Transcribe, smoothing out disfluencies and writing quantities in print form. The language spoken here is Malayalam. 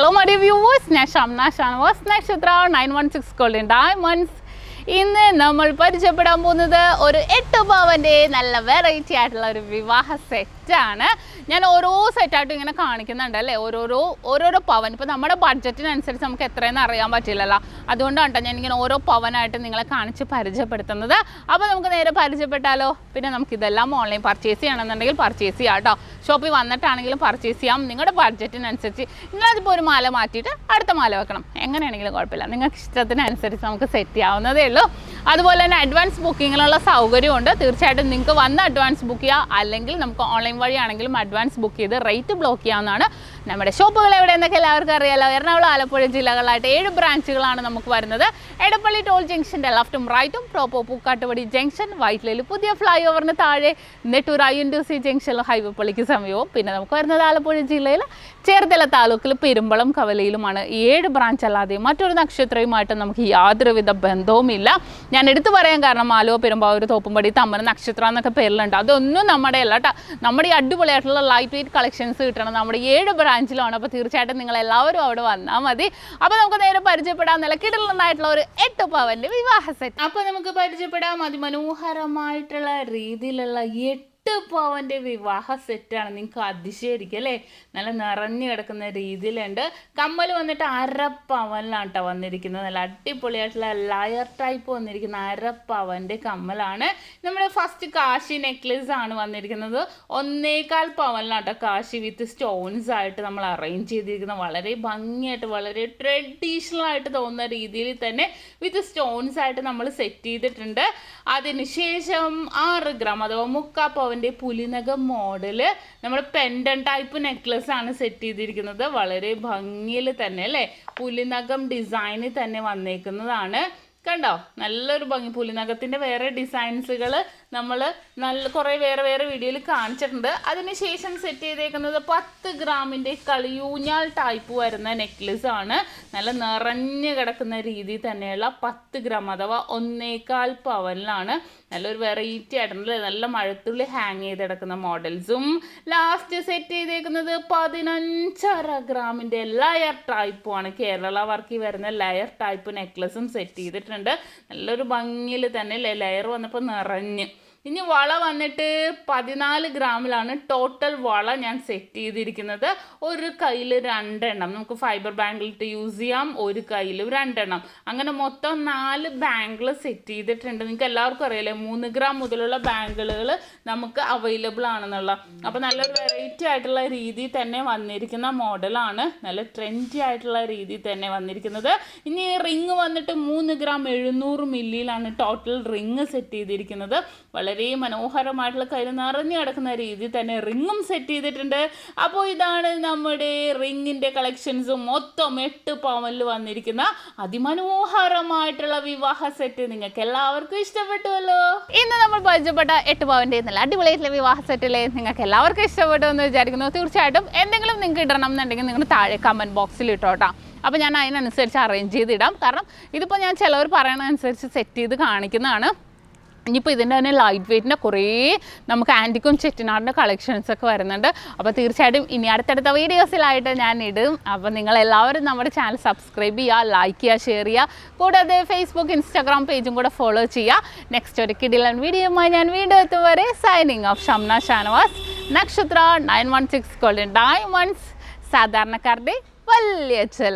Hello my dear viewers, SHAMNA Nakshathra 916 Golden Diamonds. ഇന്ന് നമ്മൾ പരിചയപ്പെടാൻ പോകുന്നത് ഒരു 8 പവന്റെ നല്ല വെറൈറ്റി ആയിട്ടുള്ള ഒരു വിവാഹ സെറ്റാണ്. ഞാൻ ഓരോ സെറ്റായിട്ടും ഇങ്ങനെ കാണിക്കുന്നുണ്ട് അല്ലേ, ഓരോരോ പവൻ. ഇപ്പോൾ നമ്മുടെ ബഡ്ജറ്റിനനുസരിച്ച് നമുക്ക് എത്രയെന്ന് അറിയാൻ പറ്റില്ലല്ലോ, അതുകൊണ്ടാണ് കേട്ടോ ഞാനിങ്ങനെ ഓരോ പവനായിട്ട് നിങ്ങളെ കാണിച്ച് പരിചയപ്പെടുത്തുന്നത്. അപ്പോൾ നമുക്ക് നേരെ പരിചയപ്പെട്ടാലോ. പിന്നെ നമുക്കിതെല്ലാം ഓൺലൈൻ പർച്ചേസ് ചെയ്യണമെന്നുണ്ടെങ്കിൽ പർച്ചേസ് ചെയ്യാം കേട്ടോ. ഷോപ്പിൽ വന്നിട്ടാണെങ്കിലും പർച്ചേസ് ചെയ്യാം. നിങ്ങളുടെ ബഡ്ജറ്റിനനുസരിച്ച് നിങ്ങളതിപ്പോൾ ഒരു മാല മാറ്റിയിട്ട് അടുത്ത മാല വെക്കണം, എങ്ങനെയാണെങ്കിലും കുഴപ്പമില്ല, നിങ്ങൾക്ക് ഇഷ്ടത്തിനനുസരിച്ച് നമുക്ക് സെറ്റ് ചെയ്യാവുന്നതേ ഉള്ളൂ. അതുപോലെ തന്നെ അഡ്വാൻസ് ബുക്കിങ്ങിനുള്ള സൗകര്യമുണ്ട്. തീർച്ചയായിട്ടും നിങ്ങൾക്ക് വന്ന് അഡ്വാൻസ് ബുക്ക് ചെയ്യുക, അല്ലെങ്കിൽ നമുക്ക് ഓൺലൈൻ വഴിയാണെങ്കിലും അഡ്വാൻസ് ബുക്ക് ചെയ്ത് റേറ്റ് ബ്ലോക്ക് ചെയ്യാവുന്നതാണ്. നമ്മുടെ ഷോപ്പുകൾ എവിടെയെന്നൊക്കെ എല്ലാവർക്കും അറിയാലോ. എറണാകുളം, ആലപ്പുഴ ജില്ലകളായിട്ട് 7 ബ്രാഞ്ചുകളാണ് നമുക്ക് വരുന്നത്. എടപ്പള്ളി ടോൾ ജംഗ്ഷൻ്റെ ലെഫ്റ്റും റൈറ്റും, പ്രോപ്പർ പൂക്കാട്ടുപടി ജംഗ്ഷൻ, വൈറ്റിലയിൽ പുതിയ ഫ്ലൈ ഓവറിന് താഴെ, നെട്ടൂർ INTC ജംഗ്ഷനിൽ ഹൈവേ പള്ളിക്ക് സമീപവും. പിന്നെ നമുക്ക് വരുന്നത് ആലപ്പുഴ ജില്ലയിൽ ചേർത്തല താലൂക്കിൽ പെരുമ്പളം കവലയിലുമാണ്. 7 ബ്രാഞ്ച് അല്ലാതെ മറ്റൊരു നക്ഷത്രയുമായിട്ട് നമുക്ക് യാതൊരുവിധ ബന്ധവുമില്ല. ഞാൻ എടുത്തു പറയാൻ കാരണം ആലുവ, പെരുമ്പാവൂർ, തോപ്പുംപടി, തമ്മന, നക്ഷത്ര എന്നൊക്കെ പേരിലുണ്ട്. അതൊന്നും നമ്മുടെ അല്ല കേട്ടോ. നമ്മുടെ ഈ അടിപൊളിയായിട്ടുള്ള ലൈറ്റ് വെയിറ്റ് കളക്ഷൻസ് കിട്ടണം നമ്മുടെ 7 ബ്രാഞ്ചിലാണ്. അപ്പോൾ തീർച്ചയായിട്ടും നിങ്ങൾ എല്ലാവരും അവിടെ വന്നാൽ മതി. അപ്പോൾ നമുക്ക് നേരെ പരിചയപ്പെടാൻ നിലക്കിടലുണ്ടായിട്ടുള്ള ഒരു 8 പവന്റെ വിവാഹ സെറ്റ്. അപ്പോൾ നമുക്ക് പരിചയപ്പെടാം അതിമനോഹരമായിട്ടുള്ള രീതിയിലുള്ള 8 പവന്റെ വിവാഹ സെറ്റാണ്. നിങ്ങൾക്ക് അതിശയായിരിക്കും അല്ലേ, നല്ല നിറഞ്ഞു കിടക്കുന്ന രീതിയിലുണ്ട്. കമ്മൽ വന്നിട്ട് 1/2 പവനിലാണ് കേട്ടോ വന്നിരിക്കുന്നത്. നല്ല അടിപൊളിയായിട്ടുള്ള ലയർ ടൈപ്പ് വന്നിരിക്കുന്ന 1/2 പവന്റെ കമ്മലാണ്. നമ്മുടെ ഫസ്റ്റ് കാശി നെക്ലേസ് ആണ് വന്നിരിക്കുന്നത്. 1.25 പവനിലാണ് കേട്ടോ കാശി വിത്ത് സ്റ്റോൺസ് ആയിട്ട് നമ്മൾ അറേഞ്ച് ചെയ്തിരിക്കുന്നത്. വളരെ ഭംഗിയായിട്ട്, വളരെ ട്രഡീഷണൽ ആയിട്ട് തോന്നുന്ന രീതിയിൽ തന്നെ വിത്ത് സ്റ്റോൺസ് ആയിട്ട് നമ്മൾ സെറ്റ് ചെയ്തിട്ടുണ്ട്. അതിനുശേഷം 6 ഗ്രാം അഥവാ 3/4 പവൻ പുലിനകം മോഡല് നമ്മുടെ പെൻഡൻ ടൈപ്പ് നെക്ലസ് ആണ് സെറ്റ് ചെയ്തിരിക്കുന്നത്. വളരെ ഭംഗിയിൽ തന്നെ അല്ലേ, പുലിനകം ഡിസൈനിൽ തന്നെ വന്നേക്കുന്നതാണ്. കണ്ടോ, നല്ലൊരു ഭംഗി. പുലിനകത്തിൻ്റെ വേറെ ഡിസൈൻസുകൾ നമ്മൾ കുറേ വേറെ വീഡിയോയിൽ കാണിച്ചിട്ടുണ്ട്. അതിനുശേഷം സെറ്റ് ചെയ്തേക്കുന്നത് 10 ഗ്രാമിൻ്റെ കളിയൂഞ്ഞാൽ ടൈപ്പ് വരുന്ന നെക്ലസ് ആണ്. നല്ല നിറഞ്ഞു കിടക്കുന്ന രീതിയിൽ തന്നെയുള്ള 10 ഗ്രാം അഥവാ 1.25 പവനിലാണ്. നല്ലൊരു വെറൈറ്റി ആയിട്ടുണ്ട്, നല്ല മഴത്തുള്ളി ഹാങ് ചെയ്ത് കിടക്കുന്ന മോഡൽസും. ലാസ്റ്റ് സെറ്റ് ചെയ്തേക്കുന്നത് 15.5 ഗ്രാമിൻ്റെ ലയർ ടൈപ്പുമാണ്. കേരള വർക്കിൽ വരുന്ന ലയർ ടൈപ്പ് നെക്ലസും സെറ്റ് ചെയ്തിട്ടുണ്ട്. നല്ലൊരു ഭംഗിയിൽ തന്നെ ലെയർ വന്നപ്പോൾ നിറഞ്ഞ്. ഇനി വള വന്നിട്ട് 14 ഗ്രാമിലാണ് ടോട്ടൽ വള ഞാൻ സെറ്റ് ചെയ്തിരിക്കുന്നത്. ഒരു കയ്യിൽ 2 എണ്ണം നമുക്ക് ഫൈബർ ബാങ്കിളിട്ട് യൂസ് ചെയ്യാം, ഒരു കയ്യിലും 2 എണ്ണം. അങ്ങനെ മൊത്തം 4 ബാങ്കിൾ സെറ്റ് ചെയ്തിട്ടുണ്ട്. നിങ്ങൾക്ക് എല്ലാവർക്കും അറിയാലേ 3 ഗ്രാം മുതലുള്ള ബാങ്കിളുകൾ നമുക്ക് അവൈലബിൾ ആണെന്നുള്ള. അപ്പോൾ നല്ലൊരു വെറൈറ്റി ആയിട്ടുള്ള രീതിയിൽ തന്നെ വന്നിരിക്കുന്ന മോഡലാണ്. നല്ല ട്രെൻഡി ആയിട്ടുള്ള രീതിയിൽ തന്നെ വന്നിരിക്കുന്നത്. ഇനി റിങ് വന്നിട്ട് 3 ഗ്രാം 700 മില്ലിയിലാണ് ടോട്ടൽ റിങ് സെറ്റ് ചെയ്തിരിക്കുന്നത്. വളരെ മനോഹരമായിട്ടുള്ള കയ്യിൽ നിറഞ്ഞു കിടക്കുന്ന രീതിയിൽ തന്നെ റിങ്ങും സെറ്റ് ചെയ്തിട്ടുണ്ട്. അപ്പോൾ ഇതാണ് നമ്മുടെ റിങ്ങിൻ്റെ കളക്ഷൻസും. മൊത്തം 8 പവനിൽ വന്നിരിക്കുന്ന അതിമനോഹരമായിട്ടുള്ള വിവാഹ സെറ്റ് നിങ്ങൾക്ക് എല്ലാവർക്കും ഇഷ്ടപ്പെട്ടുവല്ലോ. ഇന്ന് നമ്മൾ പരിചയപ്പെട്ട 8 പവൻ്റെ നല്ല അടിപൊളിയായിട്ടുള്ള വിവാഹ സെറ്റിലെ നിങ്ങൾക്ക് എല്ലാവർക്കും ഇഷ്ടപ്പെട്ടു എന്ന് വിചാരിക്കുന്നു. തീർച്ചയായിട്ടും എന്തെങ്കിലും നിങ്ങൾക്ക് ഇടണം എന്നുണ്ടെങ്കിൽ നിങ്ങൾ താഴെ കമൻറ്റ് ബോക്സിൽ ഇട്ടോട്ടാ. അപ്പോൾ ഞാൻ അതിനനുസരിച്ച് അറേഞ്ച് ചെയ്തിടാം. കാരണം ഇതിപ്പോൾ ഞാൻ ചിലവർ പറയണതനുസരിച്ച് സെറ്റ് ചെയ്ത് കാണിക്കുന്നതാണ്. ഇനിയിപ്പോൾ ഇതിൻ്റെ തന്നെ ലൈറ്റ് വെയ്റ്റിൻ്റെ കുറേ നമുക്ക് ആൻറ്റിക്കും ചെറ്റിനാടിൻ്റെ കളക്ഷൻസൊക്കെ വരുന്നുണ്ട്. അപ്പോൾ തീർച്ചയായിട്ടും ഇനി അടുത്തടുത്ത വീഡിയോസിലായിട്ട് ഞാൻ ഇടും. അപ്പോൾ നിങ്ങളെല്ലാവരും നമ്മുടെ ചാനൽ സബ്സ്ക്രൈബ് ചെയ്യുക, ലൈക്ക് ചെയ്യുക, ഷെയർ ചെയ്യുക. കൂടാതെ ഫേസ്ബുക്ക്, ഇൻസ്റ്റാഗ്രാം പേജും കൂടെ ഫോളോ ചെയ്യുക. നെക്സ്റ്റ് ഒരു കിടിലൻ വീഡിയോയുമായി ഞാൻ വീണ്ടും എത്തും വരെ സൈനിങ് ഓഫ് ഷംന ഷാനവാസ്, നക്ഷത്ര 916 ഗോൾഡൻ ഡയമണ്ട്സ്, സാധാരണക്കാരുടെ വലിയ ചെല.